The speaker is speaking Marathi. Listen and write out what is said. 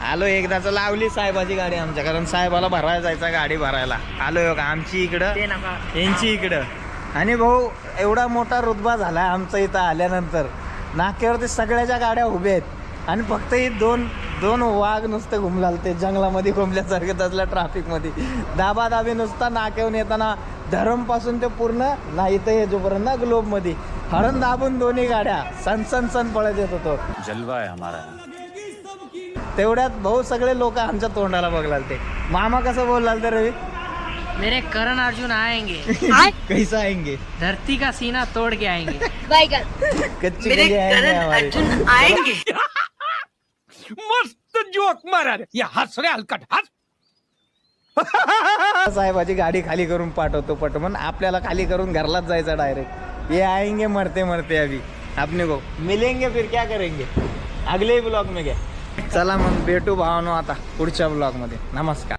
आलो एकदाच लावली साहेबाची गाडी आमच्या, कारण साहेबाला भरायला जायचा गाडी भरायला. आलो का आमची इकडं यांची इकडं. आणि भाऊ एवढा मोठा रुतबा झाला आमचा इथं आल्यानंतर. नाक्यावरती सगळ्याच्या गाड्या उभ्या आहेत आणि फक्त ही दोन वाघ नुसते घुमलाल ते जंगलामध्ये घुमल्यासारखे तसल्या ट्रॅफिकमध्ये. दाबादाबी नुसता नाक्यावरून येताना धरमपासून ते पूर्ण ना इथं हे जोपर्यंत ना ग्लोबमध्ये हरण दाबून दोन्ही गाड्या सन पळत येत होतो. जलवा आहे हमारा. तेवढ्यात भाऊ सगळे लोक आमच्या तोंडाला बघलाल ते. मामा कसं बोललाल तर रवी? मेरे करण अर्जुन आएंगे. कैसा आएंगे? धरती का सीना तोड़ के आएंगे. कच्ची गली आएंगे. मस्त जोक मारा रे. या हस रे हलकट हस. साहेबाची गाडी खाली करून पाठवतो पटमन. आपल्याला खाली करून घरलाच जायचं डायरेक्ट. ये आएंगे मरते मरते अभी अपने को मिलेंगे फिर क्या करेंगे अगले ब्लॉग में. क्या चला मग भेटू भावानो आता पुढच्या ब्लॉग मध्ये. नमस्कार.